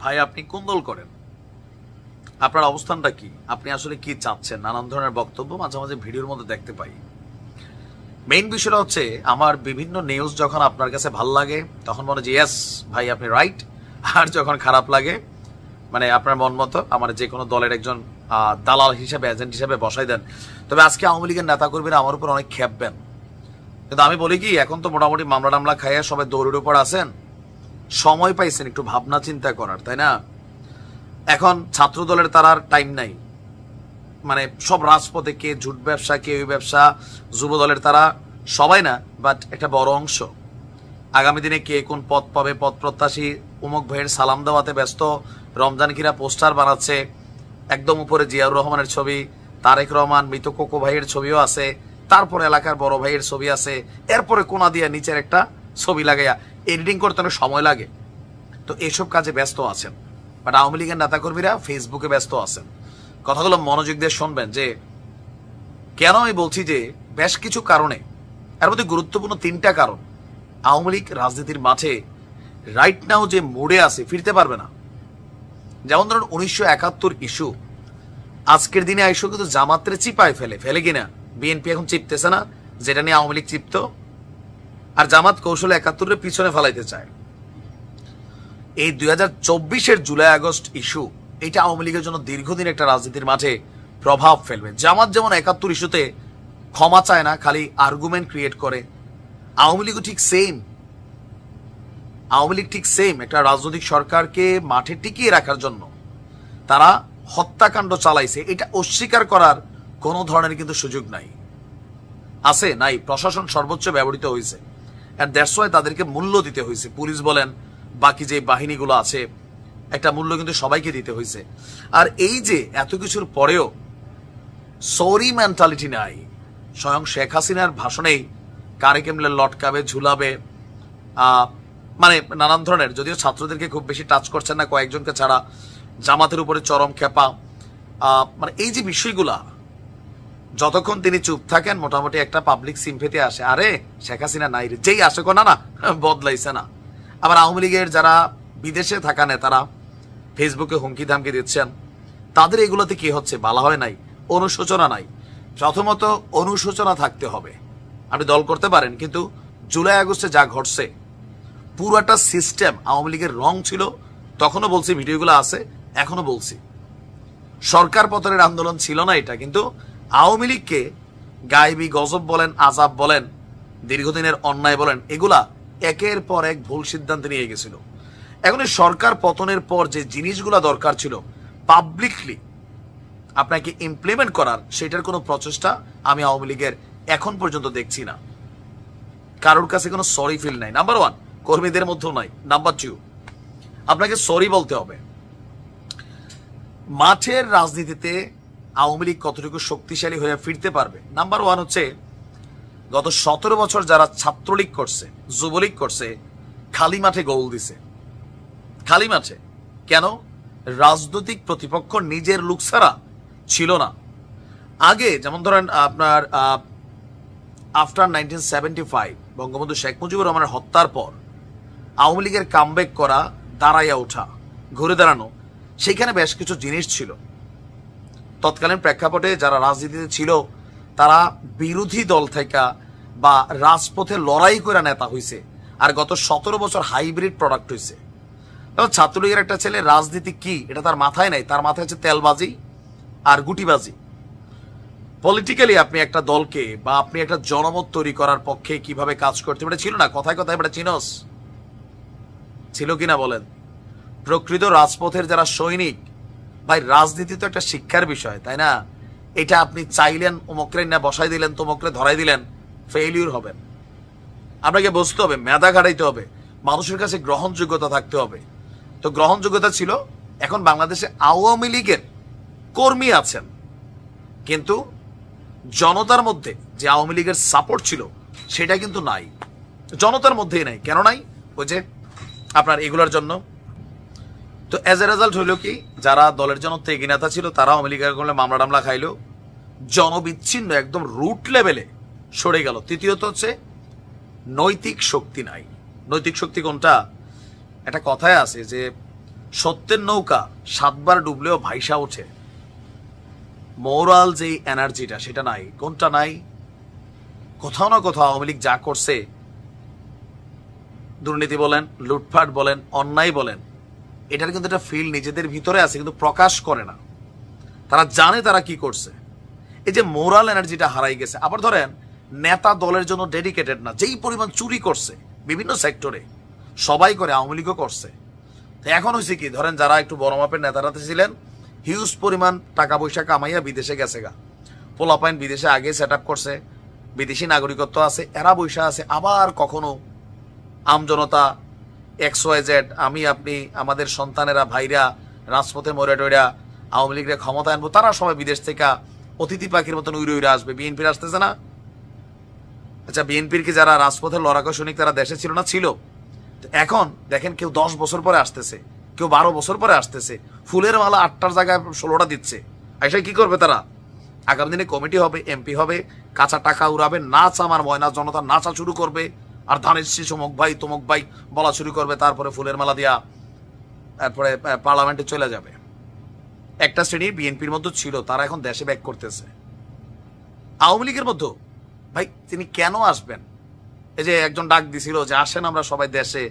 ভাই আপনি কোন দল করেন, আপনার অবস্থানটা কি, আপনি আসলে কি চাচ্ছেন, নানান ধরনের বক্তব্য মাঝে মাঝে ভিডিওর মধ্যে দেখতে পাই। মেইন বিষয়টা হচ্ছে আমার বিভিন্ন নিউজ যখন আপনার কাছে ভাল লাগে তখন মনে যে ইয়েস ভাই আপনি রাইট, আর যখন খারাপ লাগে মানে আপনার মন মতো আমার যে কোনো দলের একজন দালাল হিসেবে এজেন্ট হিসেবে বসাই দেন। তবে আজকে আওয়ামী লীগের নেতা কর্মীরা আমার উপর অনেক খেপবেন, কিন্তু আমি বলি কি এখন তো মোটামুটি মামলা টামলা খাইয়া সবাই দৌড়ের উপর আছেন, সময় পাইছেন একটু ভাবনা চিন্তা করার, তাই না? এখন ছাত্র দলের তার আর টাইম নাই, মানে সব রাজপথে কে ঝুট ব্যবসা কে ওই ব্যবসা, যুব দলের তারা সবাই না বাট একটা বড় অংশ আগামী দিনে কে কোন পদ পাবে, পদ প্রত্যাশী উমুক ভাইয়ের সালাম দেওয়াতে ব্যস্ত, রমজান কিরা পোস্টার বানাচ্ছে, একদম উপরে জিয়াউর রহমানের ছবি, তারেক রহমান মৃত কোকো ভাইয়ের ছবিও আছে, তারপরে এলাকার বড় ভাইয়ের ছবি আছে, এরপরে কোনা দিয়া নিচের একটা ছবি লাগাইয়া এডিটিং করতে অনেক সময় লাগে। তো এইসব কাজে ব্যস্ত আছেন, বাট আওয়ামী লীগের নেতাকর্মীরা ফেসবুকে ব্যস্ত আছেন। কথাগুলো মনোযোগ দিয়ে শুনবেন যে কেন আমি বলছি যে বেশ কিছু কারণে, এর মধ্যে গুরুত্বপূর্ণ 3টা কারণ আওয়ামী লীগ রাজনীতির মাঠে রাইট নাও যে মোড়ে আছে ফিরতে পারবে না। যেমন ধরুন 1971 ইস্যু আজকের দিনে আইসো কিন্তু জামাতের চিপায় ফেলে কিনা বিএনপি এখন চিপতেছে না, যেটা নিয়ে আওয়ামী লীগ চিপত, আর জামাত কৌশলে 71-এর পিছনে ফেলাইতে চায়। এই 2024-এর জুলাই আগস্ট ইস্যু এটা আওয়ামী লীগের জন্য দীর্ঘদিন একটা রাজনীতির মাঠে প্রভাব ফেলবে। জামাত যেমন 71 ইস্যুতে ক্ষমা চায় না, খালি আর্গুমেন্ট ক্রিয়েট করে, আওয়ামী লীগও ঠিক সেম। আওয়ামী লীগ ঠিক সেম একটা রাজনৈতিক সরকারকে মাঠে টিকিয়ে রাখার জন্য তারা হত্যাকাণ্ড চালাইছে, এটা অস্বীকার করার কোনো ধরনের কিন্তু সুযোগ নাই, আছে নাই, প্রশাসন সর্বোচ্চ ব্যবহৃত হয়েছে, এন্ড দ্যাটস ওয়াই তাদেরকে মূল্য দিতে হয়েছে। পুলিশ বলেন বাকি যে বাহিনীগুলো আছে একটা মূল্য কিন্তু সবাইকে দিতে হয়েছে। আর এই যে এত কিছুর পরেও সরি মেন্টালিটি নাই, স্বয়ং শেখ হাসিনার ভাষণেই কারে কেমলে লটকাবে ঝুলাবে, মানে নানান ধরনের, যদিও ছাত্রদেরকে খুব বেশি টাচ করছেন না কয়েকজনকে ছাড়া, জামাতের উপরে চরম খেপা, মানে এই যে বিষয়গুলা যতক্ষণ তিনি চুপ থাকেন মোটামুটি একটা পাবলিক সিম্পেথি আসে, আরে শেখ হাসিনা নাই রে, যেই আসে না না বদলাইছে না। আবার আওয়ামী লীগের যারা বিদেশে থাকা নেতারা ফেসবুকে হুমকি ধামকি দিচ্ছেন, তাদের এগুলোতে কি হচ্ছে বলা হয় নাই, অনুশোচনা নাই। প্রথমত অনুশোচনা থাকতে হবে, আপনি দল করতে পারেন, কিন্তু জুলাই আগস্টে যা ঘটছে পুরোটা সিস্টেম আওয়ামী লীগের রং ছিল, তখনও বলছি, ভিডিওগুলো আছে, এখনো বলছি, সরকার পতনের আন্দোলন ছিল না এটা, কিন্তু আওয়ামী লীগকে গায়েবী গজব বলেন, আজাব বলেন, দীর্ঘদিনের অন্যায় বলেন, এগুলা একের পর এক ভুল সিদ্ধান্ত নিয়ে গেছিল। এখন সরকার পতনের পর যে জিনিসগুলা দরকার ছিল পাবলিকলি আপনাকে ইমপ্লিমেন্ট করার, সেটার কোনো প্রচেষ্টা আমি আওয়ামী লীগের এখন পর্যন্ত দেখছি না। কারোর কাছে কোনো সরি ফিল নাই, নাম্বার 1, কর্মীদের মধ্যেও নাই। নাম্বার 2, আপনাকে সরি বলতে হবে। মাঠের রাজনীতিতে আওয়ামী লীগ কতটুকু শক্তিশালী হয়ে ফিরতে পারবে, নাম্বার 1 হচ্ছে গত 17 বছর যারা ছাত্রলীগ করছে, যুবলীগ করছে, খালি মাঠে গোল দিছে, খালি মাঠে। কেন? রাজনৈতিক প্রতিপক্ষ নিজের লোক ছাড়া ছিল না। আগে যেমন ধরেন আপনার আফটার 1975 বঙ্গবন্ধু শেখ মুজিবুর রহমানের হত্যার পর আওয়ামী লীগের কামব্যাক করা, দাঁড়াইয়া ওঠা, ঘুরে দাঁড়ানো, সেখানে বেশ কিছু জিনিস ছিল। তৎকালীন প্রেক্ষাপটে যারা রাজনীতিতে ছিল তারা বিরোধী দল থেকে বা রাজপথে লড়াই করে নেতা হয়েছে, আর গত 17 বছর হাইব্রিড প্রোডাক্ট হয়েছে। এবং ছাত্রলীগের একটা ছেলে রাজনীতি কি এটা তার মাথায় নাই, তার মাথায় হচ্ছে তেলবাজি আর গুটিবাজি। পলিটিক্যালি আপনি একটা দলকে বা আপনি একটা জনমত তৈরি করার পক্ষে কিভাবে কাজ করতে, এটা ছিল না। কথায় কথায় এটা চিনস ছিল কিনা বলেন? প্রকৃত রাজপথের যারা সৈনিক, ভাই রাজনীতি তো একটা শিক্ষার বিষয়, তাই না? এটা আপনি চাইলেন অমুকরে না বসাই দিলেন, তমুকরে ধরাই দিলেন, ফেইলিউর হবেন। আপনাকে বুঝতে হবে, মেধা ঘাটাইতে হবে, মানুষের কাছে গ্রহণযোগ্যতা থাকতে হবে। তো গ্রহণযোগ্যতা ছিল। এখন বাংলাদেশে আওয়ামী লীগের কর্মী আছেন, কিন্তু জনতার মধ্যে যে আওয়ামী লীগের সাপোর্ট ছিল সেটা কিন্তু নাই, জনতার মধ্যেই নাই। কেন নাই? ওই যে আপনার এগুলোর জন্য। তো এজ এ রেজাল্ট হইল কি, যারা দলের জন্য ত্যাগী নেতা ছিল তারা আওয়ামী লীগের করলে মামলা টামলা খাইলো, জনবিচ্ছিন্ন একদম রুট লেভেলে সরে গেল। তৃতীয়ত হচ্ছে নৈতিক শক্তি নাই। নৈতিক শক্তি কোনটা? একটা কথায় আছে যে সত্যের নৌকা 7 বার ডুবলেও ভাইসা ওঠে, মোরাল যে এনার্জিটা সেটা নাই। কোনটা নাই? কোথাও না কোথাও আওয়ামী লীগ যা করছে, দুর্নীতি বলেন, লুটপাট বলেন, অন্যায় বলেন, এটার কিন্তু একটা ফিল নিজেদের ভিতরে আছে, কিন্তু প্রকাশ করে না। তারা জানে তারা কি করছে। এই যে মোরাল এনার্জিটা হারাই গেছে। আবার ধরেন নেতা দলের জন্য ডেডিকেটেড না, যেই পরিমাণ চুরি করছে বিভিন্ন সেক্টরে, সবাই করে, আওয়ামী লীগও করছে। এখন হয়েছে কি, ধরেন যারা একটু বড় মাপের নেতারাতে ছিলেন, হিউজ পরিমাণ টাকা পয়সা কামাইয়া বিদেশে গেছে গা, পোলাপাইন বিদেশে আগে সেট আপ করছে, বিদেশি নাগরিকত্ব আছে, এরা বৈশা আছে। আবার কখনো আমজনতা XYZ, আমি আপনি, আমাদের সন্তানেরা, ভাইরা রাজপথে মরে টইরা আওয়ামী লীগের ক্ষমতা আনবো, তারা সবাই বিদেশ থেকে অতিথি পাখির মতন উড়ে উড়ে আসবে। বিএনপির আসতেছে না? আচ্ছা, বিএনপির কি যারা রাজপথের লড়াকু সৈনিক তারা দেশে ছিল না? ছিল। এখন দেখেন কেউ 10 বছর পরে আসতেছে, কেউ 12 বছর পরে আসতেছে, ফুলের মালা 8টার জায়গায় 16টা দিচ্ছে। এসে কি করবে তারা? আগামী দিনে কমিটি হবে, এমপি হবে, কাঁচা টাকা উড়াবে, নাচ, আমার ময়না জনতা নাচা শুরু করবে, আর ধানের শীষ অমুক ভাই তমুক ভাই বলা শুরু করবে, তারপরে ফুলের মালা দিয়া তারপরে পার্লামেন্টে চলে যাবে। একটা শ্রেণী বিএনপির মধ্যে ছিল, তারা এখন দেশে ব্যাক করতেছে। আওয়ামী লীগের মধ্যে ভাই তিনি কেন আসবেন? এই যে একজন ডাক দিছিল যে আসেন আমরা সবাই দেশে,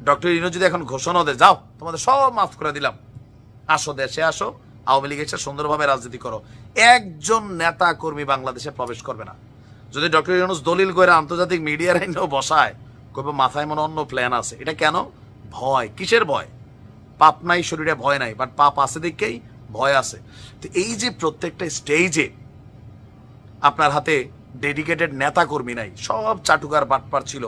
ডক্টর ইউনূস যদি এখন ঘোষণা দেয়, যাও তোমাদের সব মাফ করে দিলাম, আসো দেশে আসো, আওয়ামী লীগ এসে সুন্দরভাবে রাজনীতি করো, একজন নেতা কর্মী বাংলাদেশে প্রবেশ করবে না। যদি ডক্টর ইউনূস দলিল করে আন্তর্জাতিক মিডিয়ার আইনেও বসায়, কইবে মাথায় মনে অন্য প্ল্যান আছে। এটা কেন? ভয়। কিসের ভয়? পাপ নাই শরীরে, ভয় নাই, বাট পাপ আছে দেখেই ভয় আছে। তো এই যে প্রত্যেকটা স্টেজে আপনার হাতে ডেডিকেটেড নেতা কর্মী নাই, সব চাটুকার বাটপার ছিল,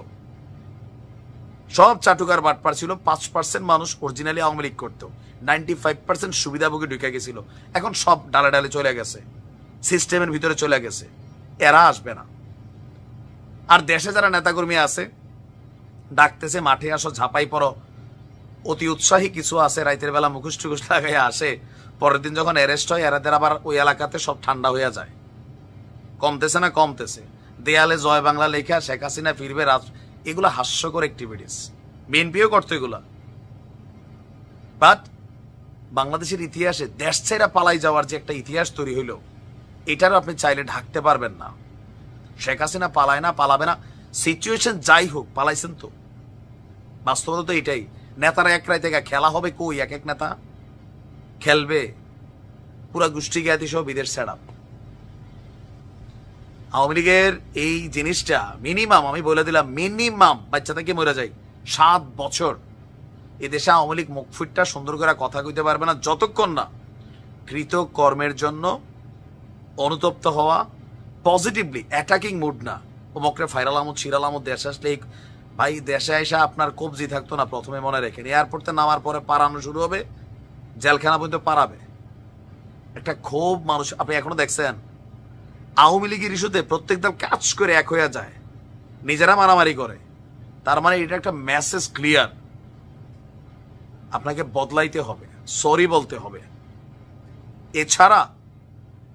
সব চাটুকার বাটপার ছিল। 5% মানুষ অরিজিনালি আওয়ামী লীগ করতো, 95% সুবিধাভোগী ঢুকে গেছিল। এখন সব ডালে ডালে চলে গেছে, সিস্টেমের ভিতরে চলে গেছে, এরা আসবে না। আর দেশে যারা নেতাকর্মী আছে ডাকতেছে মাঠে আসো, ঝাঁপাই পড়ো, অতি উৎসাহী কিছু আছে, রাইতের বেলা মুখোশ টুকুশ লাগাই আসে, পরের দিন যখন অ্যারেস্ট হয় এরাদের আবার ওই এলাকাতে সব ঠান্ডা হয়ে যায়। কমতেছে না? কমতেছে। দেয়ালে জয় বাংলা লেখা, শেখ হাসিনা ফিরবে, এগুলো হাস্যকর অ্যাক্টিভিটিস, বিএনপিও করতো এগুলা। বাট বাংলাদেশের ইতিহাসে দেশ ছেড়া পালাই যাওয়ার যে একটা ইতিহাস তৈরি হইল, এটারও আপনি চাইলে ঢাকতে পারবেন না। শেখ হাসিনা পালায় না, পালাবে না, সিচুয়েশন যাই হোক, পালাইছেন তো। বাস্তবতা তো এটাই। নেতারা এক রায় থেকে খেলা হবে কই? এক এক নেতা খেলবে, পুরা গোষ্ঠী জ্ঞাতি সহ বিদেশ ছাড়া। আওয়ামী লীগের এই জিনিসটা মিনিমাম, আমি বলে দিলাম, মিনিমাম বাচ্চা থেকে মরে যায় 7 বছর এদেশে আওয়ামী লীগ মুখ ফুটটা সুন্দর করে কথা কইতে পারবে না, যতক্ষণ না কৃত কর্মের জন্য অনুতপ্ত হওয়া, পজিটিভলি অ্যাটাকিং মুড না। ও মকরে ফাইরাল আহমদ, শিরাল আহমদ দেশে আসলে ভাই দেশে এসে আপনার কবজি থাকতো না। প্রথমে মনে রেখেন, এয়ারপোর্টে নামার পরে পারানো শুরু হবে, জেলখানা পর্যন্ত পারাবে। একটা ক্ষোভ মানুষ, আপনি এখনো দেখছেন আওয়ামী লীগের ইস্যুতে প্রত্যেক দল কাজ করে এক হয়ে যায়, নিজেরা মারামারি করে। তার মানে এটা একটা মেসেজ ক্লিয়ার, আপনাকে বদলাইতে হবে, সরি বলতে হবে। এছাড়া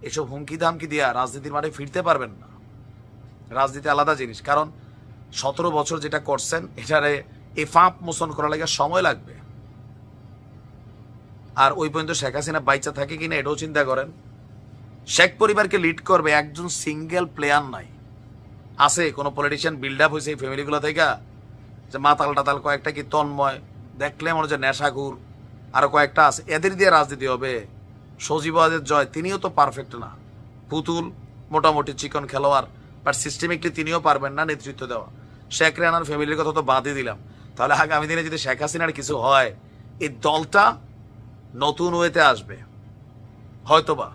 এসব হুমকি ধামকি দিয়া রাজনীতির মাঠে ফিরতে পারবেন না। রাজনীতি আলাদা জিনিস, কারণ 17 বছর যেটা করছেন এটারে এই ফাঁপ মোচন করা লাগে সময় লাগবে। আর ওই পর্যন্ত শেখ হাসিনা বাইচা থাকে কিনা এটাও চিন্তা করেন। শেখ পরিবারকে লিড করবে একজন সিঙ্গেল প্লেয়ার নাই। আছে কোনো পলিটিশিয়ান বিল্ড আপ হয়েছে এই ফ্যামিলিগুলো থেকে, যে মাতাল টাতাল কয়েকটা, কি তন্ময় দেখলে মনে হচ্ছে নেশাগুর, আরো কয়েকটা আছে, এদের দিয়ে রাজনীতি হবে। সজীব ওয়াজেদ জয়, তিনিও তো পারফেক্ট না, পুতুল, মোটামুটি চিকন খেলোয়াড়, বাট সিস্টেমিকলি তিনিও পারবেন না নেতৃত্ব দেওয়া। শেখ রেহানার ফ্যামিলির কথা তো বাদই দিলাম। তাহলে আগামী দিনে যদি শেখ হাসিনার কিছু হয়, এই দলটা নতুন ওয়েতে আসবে হয়তোবা।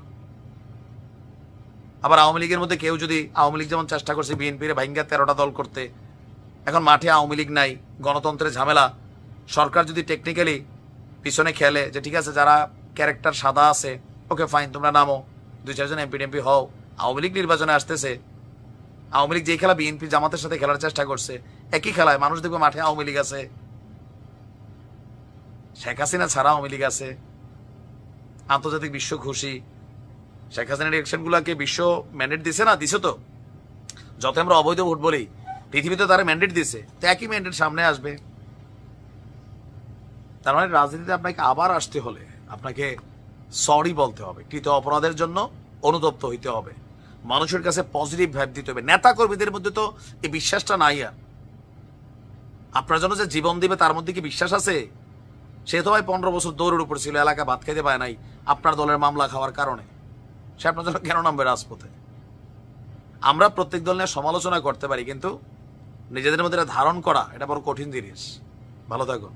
আবার আওয়ামী লীগের মধ্যে কেউ যদি, আওয়ামী লীগ যেমন চেষ্টা করছে বিএনপির ভাঙ্গা 13টা দল করতে, এখন মাঠে আওয়ামী লীগ নাই, গণতন্ত্রের ঝামেলা। সরকার যদি টেকনিক্যালি পিছনে খেলে যে ঠিক আছে যারা ক্যারেক্টার সাদা আছে, ওকে ফাইন, তোমরা নামো, 2-4 জন এমপি টেমপি হও, আওয়ামী লীগ নির্বাচনে আসতেছে। আওয়ামী লীগ যে খেলা বিএনপি জামাতের সাথে খেলার চেষ্টা করছে, একই খেলায় মানুষ দেখবে মাঠে আওয়ামী লীগ আছে, শেখ হাসিনা ছাড়া আওয়ামী লীগ আছে। আন্তর্জাতিক বিশ্ব খুশি, শেখ হাসিনার ইলেকশন গুলাকে বিশ্ব ম্যান্ডেট দিছে না? দিছে তো। যত আমরা অবৈধ ভোট বলি, পৃথিবীতে তারা ম্যান্ডেট দিছে, তো একই ম্যান্ডেট সামনে আসবে। তার মানে রাজনীতিতে আপনাকে আবার আসতে হলে আপনাকে সরি বলতে হবে, কৃত অপরাধের জন্য অনুতপ্ত হইতে হবে, মানুষের কাছে পজিটিভ ভাইব দিতে হবে। নেতা কর্মীদের মধ্যে তো এই বিশ্বাসটা নাই। আর আপনার জন্য যে জীবন দিবে তার মধ্যে কি বিশ্বাস আছে? সে তো ভাই 15 বছর দৌড়ের উপর ছিল, এলাকা ভাত খেতে পায় নাই আপনার দলের মামলা খাওয়ার কারণে। সে আপনার জন্য কেন নামবে রাজপথে? আমরা প্রত্যেক দল নিয়ে সমালোচনা করতে পারি, কিন্তু নিজেদের মধ্যে ধারণ করা এটা বড় কঠিন জিনিস। ভালো থাকুন।